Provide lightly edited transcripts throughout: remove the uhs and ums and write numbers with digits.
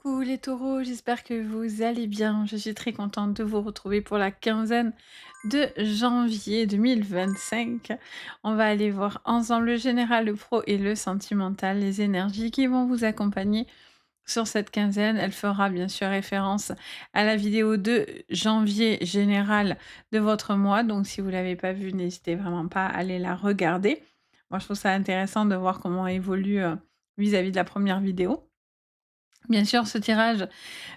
Coucou les taureaux, j'espère que vous allez bien. Je suis très contente de vous retrouver pour la quinzaine de janvier 2025. On va aller voir ensemble le général, le pro et le sentimental, les énergies qui vont vous accompagner sur cette quinzaine. Elle fera bien sûr référence à la vidéo de janvier général de votre mois. Donc si vous ne l'avez pas vue, n'hésitez vraiment pas à aller la regarder. Moi, je trouve ça intéressant de voir comment évolue vis-à-vis de la première vidéo. Bien sûr, ce tirage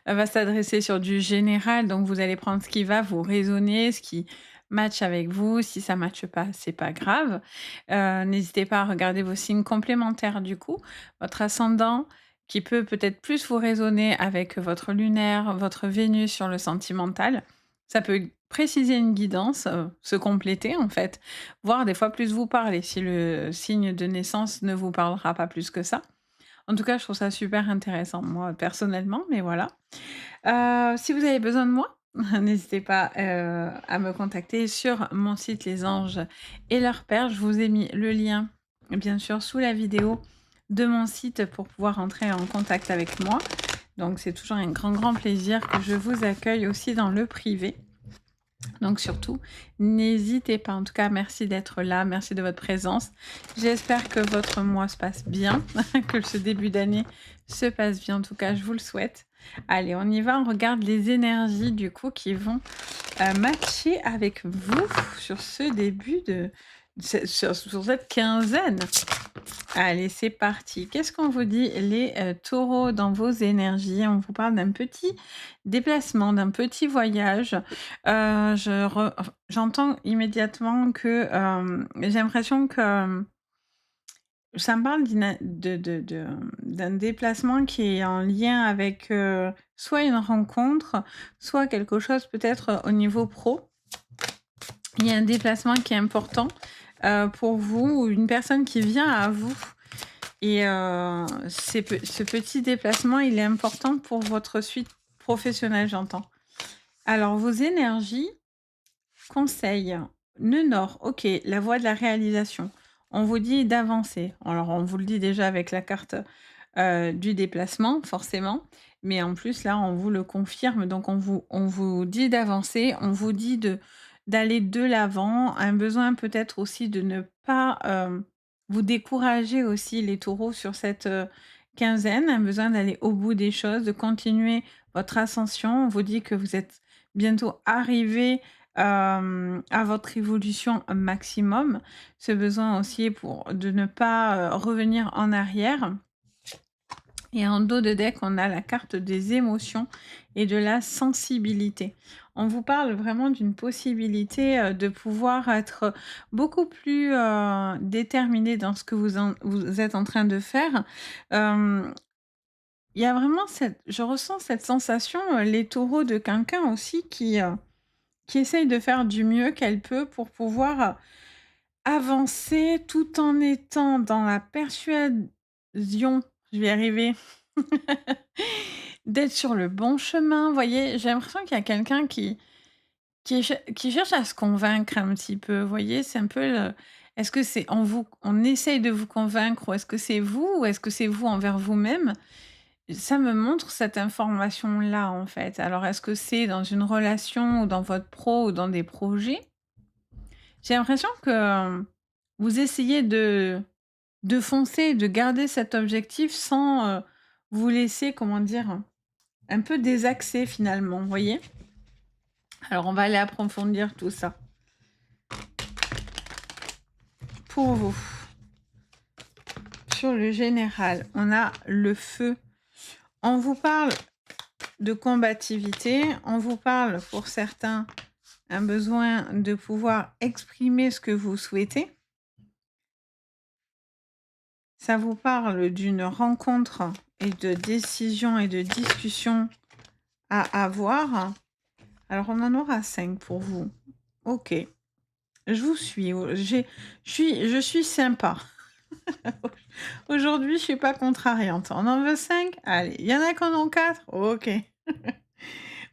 va s'adresser sur du général, donc vous allez prendre ce qui va vous résonner, ce qui matche avec vous. Si ça matche pas, c'est pas grave. N'hésitez pas à regarder vos signes complémentaires du coup. Votre ascendant qui peut peut-être plus vous résonner avec votre lunaire, votre Vénus sur le sentimental. Ça peut préciser une guidance, se compléter en fait, voire des fois plus vous parler si le signe de naissance ne vous parlera pas plus que ça. En tout cas, je trouve ça super intéressant, moi, personnellement, mais voilà. Si vous avez besoin de moi, n'hésitez pas, à me contacter sur mon site Les Anges et leurs Pères. Je vous ai mis le lien, bien sûr, sous la vidéo de mon site pour pouvoir entrer en contact avec moi. Donc c'est toujours un grand, grand plaisir que je vous accueille aussi dans le privé. Donc surtout, n'hésitez pas. En tout cas, merci d'être là, merci de votre présence. J'espère que votre mois se passe bien, que ce début d'année se passe bien. En tout cas, je vous le souhaite. Allez, on y va. On regarde les énergies du coup qui vont matcher avec vous sur ce début de sur cette quinzaine. Allez, c'est parti. Qu'est-ce qu'on vous dit, les taureaux, dans vos énergies? On vous parle d'un petit déplacement, d'un petit voyage. J'entends immédiatement que j'ai l'impression que ça me parle d'un déplacement qui est en lien avec soit une rencontre, soit quelque chose peut-être au niveau pro. Il y a un déplacement qui est important pour vous, ou une personne qui vient à vous. Et ce petit déplacement, il est important pour votre suite professionnelle, j'entends. Alors, vos énergies, conseil, nœud nord, ok, la voie de la réalisation. On vous dit d'avancer. Alors, on vous le dit déjà avec la carte du déplacement, forcément. Mais en plus, là, on vous le confirme. Donc, on vous dit d'avancer, on vous dit d'aller de l'avant. Un besoin peut-être aussi de ne pas vous décourager aussi, les taureaux, sur cette quinzaine. Un besoin d'aller au bout des choses, de continuer votre ascension. On vous dit que vous êtes bientôt arrivé à votre évolution maximum. Ce besoin aussi de ne pas revenir en arrière. Et en dos de deck, on a la carte des émotions et de la sensibilité. On vous parle vraiment d'une possibilité de pouvoir être beaucoup plus déterminé dans ce que vous êtes en train de faire. Euh, Il y a vraiment je ressens cette sensation, les taureaux, de quelqu'un aussi qui essaye de faire du mieux qu'elle peut pour pouvoir avancer tout en étant dans la persuasion, je vais y arriver, d'être sur le bon chemin. Vous voyez, j'ai l'impression qu'il y a quelqu'un qui cherche à se convaincre un petit peu. Vous voyez, c'est un peu est-ce que c'est on essaye de vous convaincre, ou est-ce que c'est vous, ou est-ce que c'est vous envers vous-même? Ça me montre cette information-là, en fait. Alors, est-ce que c'est dans une relation, ou dans votre pro, ou dans des projets? J'ai l'impression que vous essayez de foncer, de garder cet objectif sans vous laisser, comment dire, un peu désaxer finalement, vous voyez? Alors, on va aller approfondir tout ça. Pour vous, sur le général, on a le feu. On vous parle de combativité, on vous parle, pour certains, un besoin de pouvoir exprimer ce que vous souhaitez. Ça vous parle d'une rencontre et de décision et de discussion à avoir. Alors, on en aura 5 pour vous. Ok. Je vous suis. Je suis sympa. Aujourd'hui, je suis pas contrariante. On en veut 5? Allez. Il y en a qui en ont 4? Ok.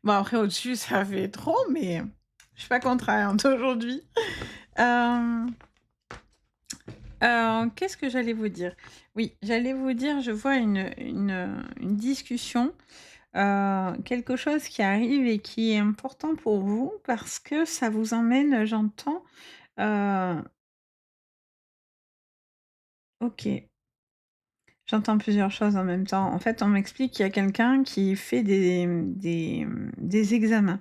Bon, après, au-dessus, ça fait trop, mais je suis pas contrariante aujourd'hui. Euh, Qu'est-ce que j'allais vous dire? Oui, j'allais vous dire, je vois une discussion, quelque chose qui arrive et qui est important pour vous parce que ça vous emmène, j'entends, heu OK, j'entends plusieurs choses en même temps. En fait, on m'explique qu'il y a quelqu'un qui fait des examens.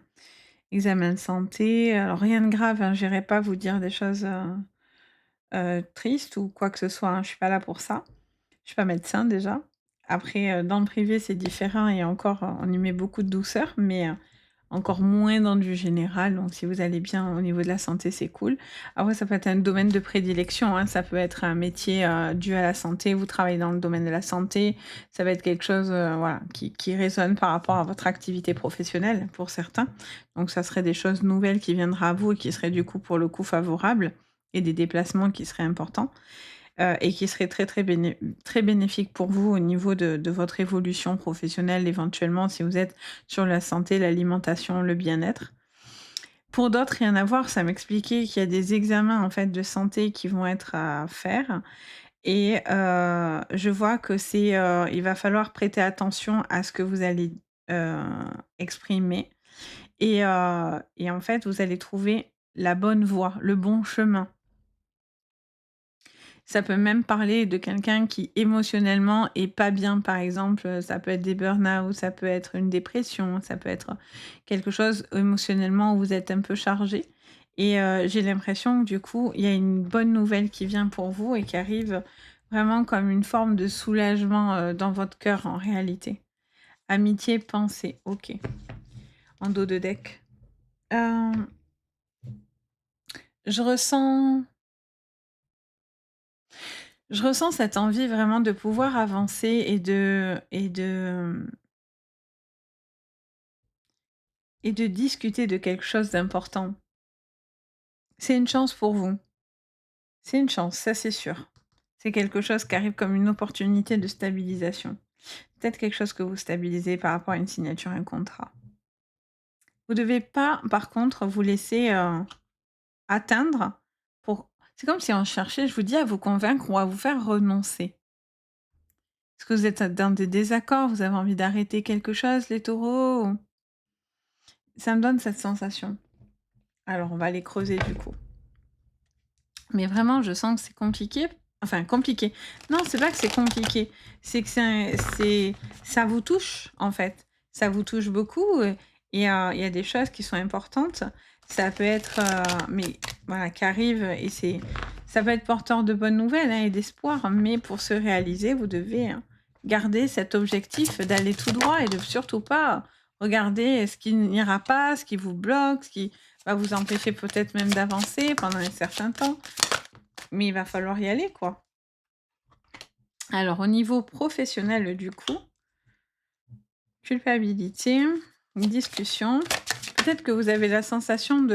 Examens de santé, alors rien de grave, hein, j'irai pas vous dire des choses, tristes ou quoi que ce soit, hein, je suis pas là pour ça. Je suis pas médecin déjà. Après, dans le privé, c'est différent et encore, on y met beaucoup de douceur, mais, encore moins dans du général. Donc si vous allez bien au niveau de la santé, c'est cool. Après, ça peut être un domaine de prédilection, hein. Ça peut être un métier, dû à la santé. Vous travaillez dans le domaine de la santé. Ça va être quelque chose, voilà, qui résonne par rapport à votre activité professionnelle pour certains. Donc ça serait des choses nouvelles qui viendraient à vous et qui seraient du coup, pour le coup, favorables et des déplacements qui seraient importants. Et qui serait très bénéfique pour vous au niveau de votre évolution professionnelle, éventuellement, si vous êtes sur la santé, l'alimentation, le bien-être. Pour d'autres, rien à voir, ça m'expliquait qu'il y a des examens, en fait, de santé qui vont être à faire et je vois que il va falloir prêter attention à ce que vous allez, heu, exprimer et en fait, vous allez trouver la bonne voie, le bon chemin. Ça peut même parler de quelqu'un qui émotionnellement est pas bien, par exemple, ça peut être des burn-out, ça peut être une dépression, ça peut être quelque chose émotionnellement où vous êtes un peu chargé et j'ai l'impression que du coup, il y a une bonne nouvelle qui vient pour vous et qui arrive vraiment comme une forme de soulagement, dans votre cœur en réalité. Amitié, pensée, OK. En dos de deck. Hem, je ressens je ressens cette envie vraiment de pouvoir avancer et de discuter de quelque chose d'important. C'est une chance pour vous. C'est une chance, ça c'est sûr. C'est quelque chose qui arrive comme une opportunité de stabilisation. Peut-être quelque chose que vous stabilisez par rapport à une signature, un contrat. Vous devez pas, par contre, vous laisser, atteindre pour c'est comme si on cherchait, je vous dis, à vous convaincre ou à vous faire renoncer. Est-ce que vous êtes dans des désaccords? Vous avez envie d'arrêter quelque chose, les taureaux? Ou ça me donne cette sensation. Alors on va aller creuser du coup. Mais vraiment, je sens que c'est compliqué. Enfin, compliqué. Non, c'est pas que c'est compliqué. C'est que ça vous touche, en fait. Ça vous touche beaucoup, il y a des choses qui sont importantes. Ça peut être, mais voilà, qui arrivent et ça peut être porteur de bonnes nouvelles, hein, et d'espoir, mais pour se réaliser, vous devez, garder cet objectif d'aller tout droit et de surtout pas regarder ce qui n'ira pas, ce qui vous bloque, ce qui va vous empêcher peut-être même d'avancer pendant un certain temps. Mais il va falloir y aller, quoi. Alors au niveau professionnel, du coup, culpabilité, discussion. Peut-être que vous avez la sensation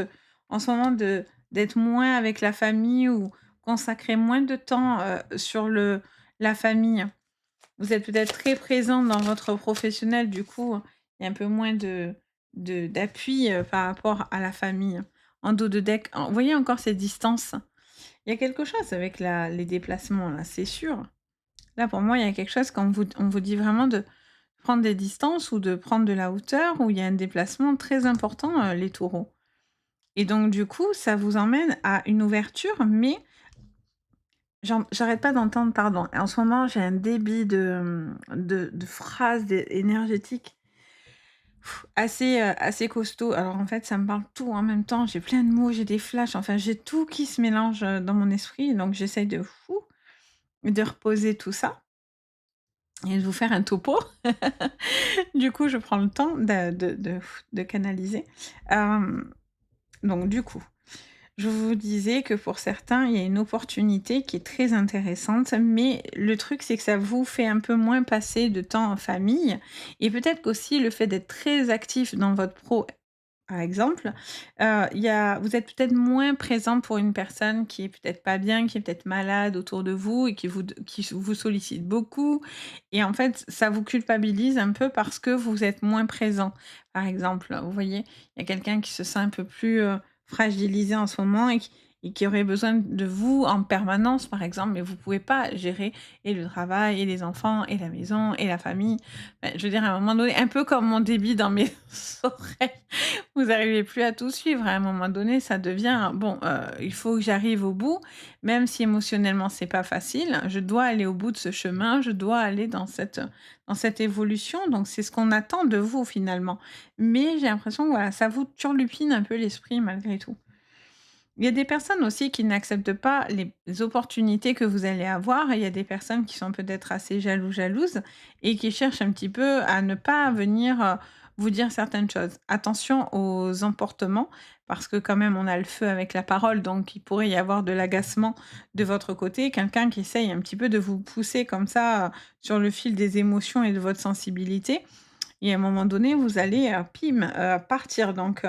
en ce moment d'être moins avec la famille ou consacrer moins de temps, sur la famille. Vous êtes peut-être très présent dans votre professionnel, du coup, il y a un peu moins d'appui, par rapport à la famille. En dos de deck, vous voyez encore cette distance? Il y a quelque chose avec les déplacements là, c'est sûr. Là, pour moi, il y a quelque chose quand on vous dit vraiment de prendre des distances ou de prendre de la hauteur, où il y a un déplacement très important, les taureaux. Et donc du coup, ça vous emmène à une ouverture, mais j'arrête pas d'entendre pardon, en ce moment, j'ai un débit de phrases énergétiques assez costaud. Alors en fait, ça me parle tout en même temps, j'ai plein de mots, j'ai des flashs, enfin j'ai tout qui se mélange, dans mon esprit, donc j'essaye de reposer tout ça et de vous faire un topo. Du coup, je prends le temps de canaliser. Hem, donc du coup, je vous disais que pour certains, il y a une opportunité qui est très intéressante, mais le truc, c'est que ça vous fait un peu moins passer de temps en famille et peut-être qu'aussi le fait d'être très actif dans votre pro par exemple, il y a vous êtes peut-être moins présent pour une personne qui est peut-être pas bien, qui est peut-être malade autour de vous et qui vous sollicite beaucoup et en fait, ça vous culpabilise un peu parce que vous êtes moins présent. Par exemple, vous voyez, il y a quelqu'un qui se sent un peu plus, fragilisé en ce moment et qui auraient besoin de vous en permanence, par exemple, mais vous pouvez pas gérer et le travail et les enfants et la maison et la famille. Je veux dire, à un moment donné, un peu comme mon débit dans mes oreilles, vous arrivez plus à tout suivre. À un moment donné, ça devient: «Bon, il faut que j'arrive au bout, même si émotionnellement c'est pas facile, je dois aller au bout de ce chemin, je dois aller dans cette évolution», donc c'est ce qu'on attend de vous finalement. Mais j'ai l'impression que voilà, ça vous turlupine un peu l'esprit malgré tout. Il y a des personnes aussi qui n'acceptent pas les opportunités que vous allez avoir et il y a des personnes qui sont peut-être assez jalouses et qui cherchent un petit peu à ne pas venir, vous dire certaines choses. Attention aux emportements parce que quand même on a le feu avec la parole, donc il pourrait y avoir de l'agacement de votre côté. Quelqu'un qui essaye un petit peu de vous pousser comme ça, sur le fil des émotions et de votre sensibilité et à un moment donné, vous allez, pim, partir donc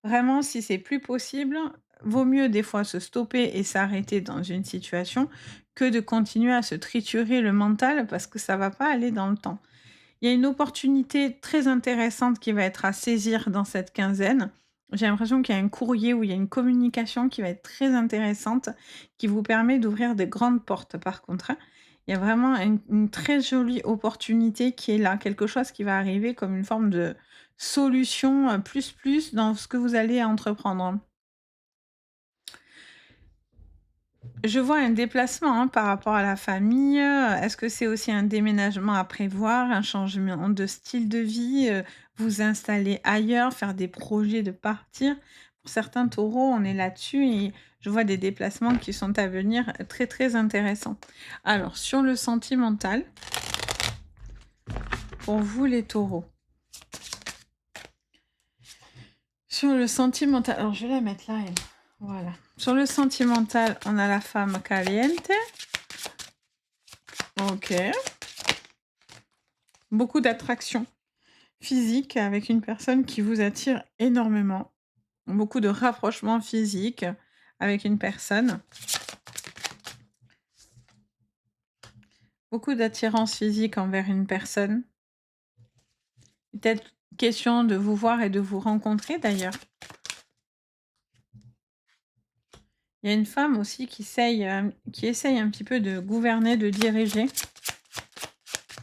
vraiment si c'est plus possible, vaut mieux des fois se stopper et s'arrêter dans une situation que de continuer à se triturer le mental parce que ça va pas aller dans le temps. Il y a une opportunité très intéressante qui va être à saisir dans cette quinzaine. J'ai l'impression qu'il y a un courrier où il y a une communication qui va être très intéressante, qui vous permet d'ouvrir de grandes portes par contre, hein. Il y a vraiment une très jolie opportunité qui est là, quelque chose qui va arriver comme une forme de solution, plus plus dans ce que vous allez entreprendre, hein. Je vois un déplacement, hein, par rapport à la famille, est-ce que c'est aussi un déménagement à prévoir, un changement de style de vie, vous installer ailleurs, faire des projets de partir? Pour certains taureaux, on est là-dessus et je vois des déplacements qui sont à venir très, très intéressants. Alors sur le sentimental, pour vous les taureaux, sur le sentimental alors je vais la mettre là elle, voilà. Sur le sentimental, on a la femme caliente, OK. Beaucoup d'attraction physique avec une personne qui vous attire énormément. Beaucoup de rapprochements physiques avec une personne. Beaucoup d'attirance physique envers une personne. Peut-être question de vous voir et de vous rencontrer d'ailleurs. Il y a une femme aussi qui essaye un petit peu de gouverner, de diriger.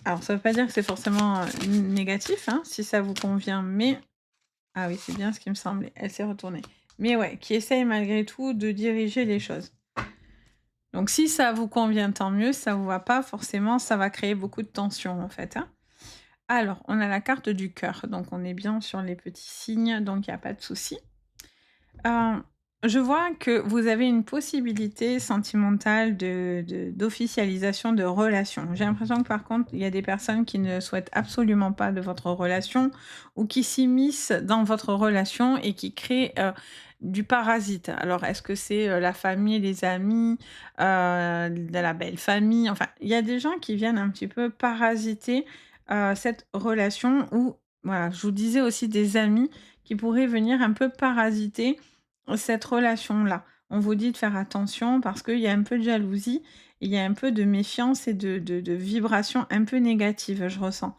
Alors ça veut pas dire que c'est forcément, négatif, hein, si ça vous convient, mais ah oui, c'est bien ce qui me semblait, elle s'est retournée. Mais ouais, qui essaye malgré tout de diriger les choses. Donc si ça vous convient, tant mieux, si ça vous va pas, forcément, ça va créer beaucoup de tension, en fait, hein. Alors, on a la carte du cœur, donc on est bien sur les petits signes, donc il y a pas de souci. Hem, je vois que vous avez une possibilité sentimentale d'officialisation de relation. J'ai l'impression que par contre, il y a des personnes qui ne souhaitent absolument pas de votre relation ou qui s'immiscent dans votre relation et qui créent, du parasite. Alors est-ce que c'est, la famille, les amis, de la belle famille? Enfin, il y a des gens qui viennent un petit peu parasiter, cette relation ou voilà, je vous disais aussi des amis qui pourraient venir un peu parasiter cette relation-là. On vous dit de faire attention parce qu'il y a un peu de jalousie, il y a un peu de méfiance et de vibrations un peu négatives, je ressens.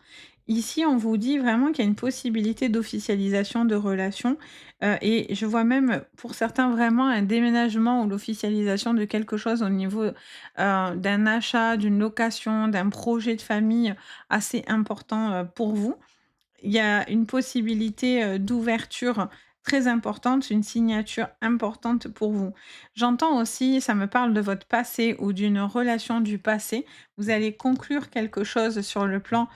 Ici, on vous dit vraiment qu'il y a une possibilité d'officialisation de relation, et je vois même pour certains vraiment un déménagement ou l'officialisation de quelque chose au niveau, d'un achat, d'une location, d'un projet de famille assez important, pour vous. Il y a une possibilité, d'ouverture très importante, une signature importante pour vous. J'entends aussi, ça me parle de votre passé ou d'une relation du passé. Vous allez conclure quelque chose sur le plan,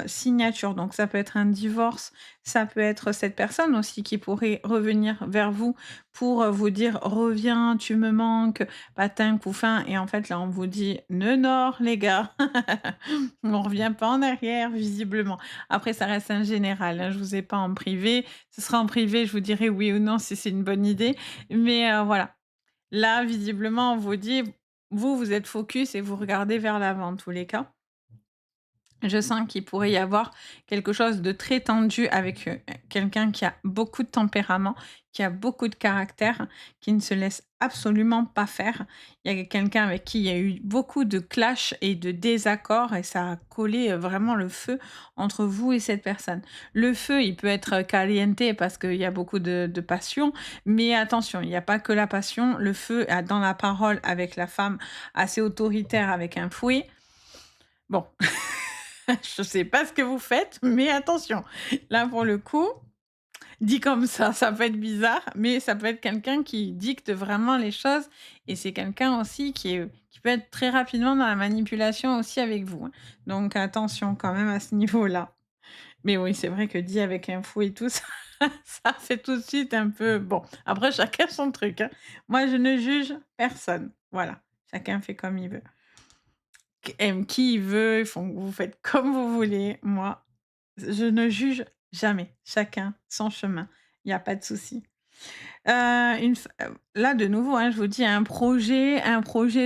signature. Donc ça peut être un divorce, ça peut être cette personne aussi qui pourrait revenir vers vous pour, vous dire: «Reviens, tu me manques, patin couffin» et en fait là on vous dit: «Non, les gars, on revient pas en arrière visiblement». Après, ça reste un général, hein, je vous ai pas en privé. Ce sera en privé, je vous dirai oui ou non si c'est une bonne idée. Mais voilà. Là, visiblement, on vous dit, vous, vous êtes focus et vous regardez vers l'avant en tous les cas. Je sens qu'il pourrait y avoir quelque chose de très tendu avec, quelqu'un qui a beaucoup de tempérament, qui a beaucoup de caractère, qui ne se laisse absolument pas faire. Il y a quelqu'un avec qui il y a eu beaucoup de clash et de désaccords et ça a collé, vraiment le feu entre vous et cette personne. Le feu, il peut être, caliente parce qu'il y a beaucoup de passion, mais attention, il n'y a pas que la passion. Le feu, dans la parole avec la femme assez autoritaire avec un fouet, bon. Je sais pas ce que vous faites, mais attention, là pour le coup, dit comme ça peut être bizarre, mais ça peut être quelqu'un qui dicte vraiment les choses et c'est quelqu'un aussi qui peut être très rapidement dans la manipulation aussi avec vous, hein. Donc attention quand même à ce niveau-là. Mais oui, c'est vrai que dit avec un fou et tout, ça ça fait tout de suite un peu bon, après chacun son truc, hein. Moi je ne juge personne, voilà, chacun fait comme il veut. Aime qui il veut, vous faites comme vous voulez. Moi, je ne juge jamais. Chacun son chemin. Il y a pas de souci. Une f Là, de nouveau, hein, je vous dis un projet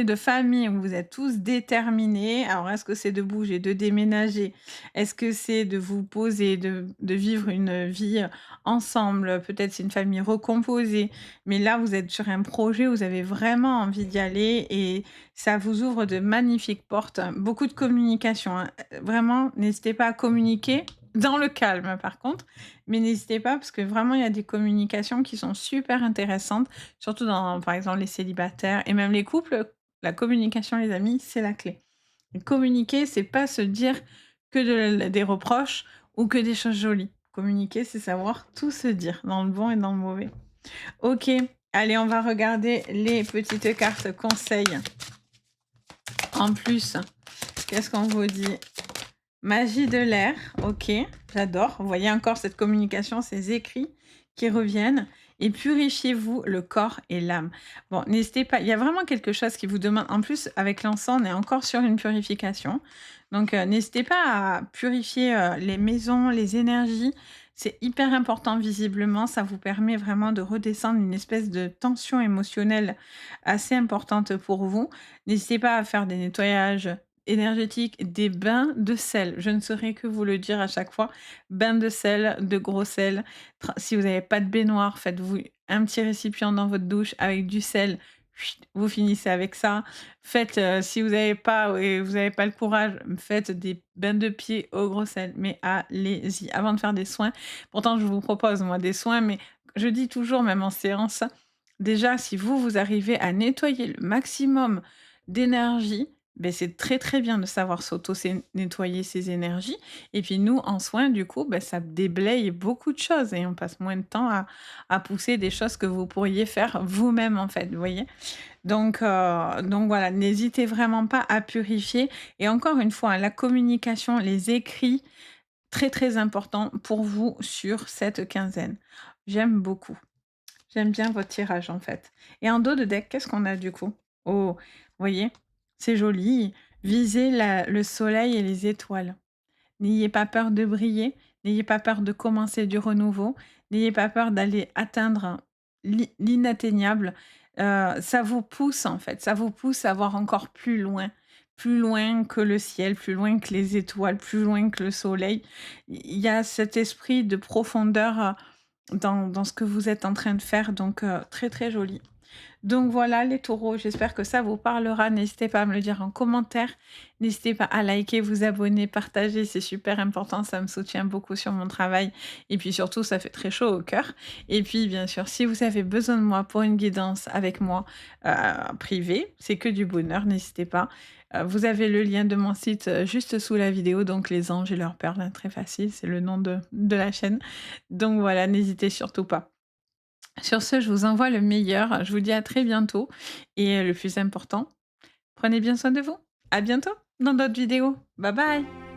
de famille où vous êtes tous déterminés. Alors, est-ce que c'est de bouger, de déménager? Est-ce que c'est de vous poser, de vivre une vie, ensemble? Peut-être c'est une famille recomposée. Mais là, vous êtes sur un projet où vous avez vraiment envie d'y aller et ça vous ouvre de magnifiques portes. Beaucoup de communication, hein. Vraiment, n'hésitez pas à communiquer dans le calme, par contre. Mais n'hésitez pas parce que vraiment il y a des communications qui sont super intéressantes, surtout dans, par exemple, les célibataires et même les couples. La communication, les amis, c'est la clé. Et communiquer, c'est pas se dire que des reproches ou que des choses jolies. Communiquer, c'est savoir tout se dire, dans le bon et dans le mauvais. OK, allez, on va regarder les petites cartes conseils. En plus, qu'est-ce qu'on vous dit? Magie de l'air, OK, j'adore. Vous voyez encore cette communication, ces écrits qui reviennent et purifiez-vous le corps et l'âme. Bon, n'hésitez pas, il y a vraiment quelque chose qui vous demande en plus avec l'encens, on est encore sur une purification. Donc n'hésitez pas à purifier, les maisons, les énergies. C'est hyper important visiblement, ça vous permet vraiment de redescendre une espèce de tension émotionnelle assez importante pour vous. N'hésitez pas à faire des nettoyages énergétiques, des bains de sel. Je ne saurais que vous le dire à chaque fois. Bains de sel, de gros sel. Si vous n'avez pas de baignoire, faites-vous un petit récipient dans votre douche avec du sel. Chut, vous finissez avec ça. Faites, si vous avez pas le courage, faites des bains de pieds au gros sel. Mais allez-y, avant de faire des soins. Pourtant, je vous propose moi des soins, mais je dis toujours, même en séance, déjà, si vous arrivez à nettoyer le maximum d'énergie, beh, c'est très, très bien de savoir nettoyer ses énergies et puis nous, en soins, du coup, bah, ça déblaye beaucoup de choses et on passe moins de temps à pousser des choses que vous pourriez faire vous-même, en fait, vous voyez? Donc voilà, n'hésitez vraiment pas à purifier et encore une fois, hein, la communication, les écrits, très, très important pour vous sur cette quinzaine. J'aime beaucoup. J'aime bien votre tirage, en fait. Et en dos de deck, qu'est-ce qu'on a du coup? Oh, vous voyez? C'est joli. Visez le soleil et les étoiles. N'ayez pas peur de briller, n'ayez pas peur de commencer du renouveau, n'ayez pas peur d'aller atteindre l'inatteignable. Ça vous pousse, en fait, ça vous pousse à voir encore plus loin que le ciel, plus loin que les étoiles, plus loin que le soleil. Il y a cet esprit de profondeur, dans ce que vous êtes en train de faire, donc très, très joli. Donc voilà les taureaux, j'espère que ça vous parlera. N'hésitez pas à me le dire en commentaire. N'hésitez pas à liker, vous abonner, partager, c'est super important, ça me soutient beaucoup sur mon travail. Et puis surtout, ça fait très chaud au cœur. Et puis bien sûr, si vous avez besoin de moi pour une guidance avec moi privée, c'est que du bonheur, n'hésitez pas. Vous avez le lien de mon site juste sous la vidéo, donc les anges et leurs perles, hein, très facile, c'est le nom de la chaîne. Donc voilà, n'hésitez surtout pas. Sur ce, je vous envoie le meilleur. Je vous dis à très bientôt et le plus important, prenez bien soin de vous. À bientôt dans d'autres vidéos. Bye bye.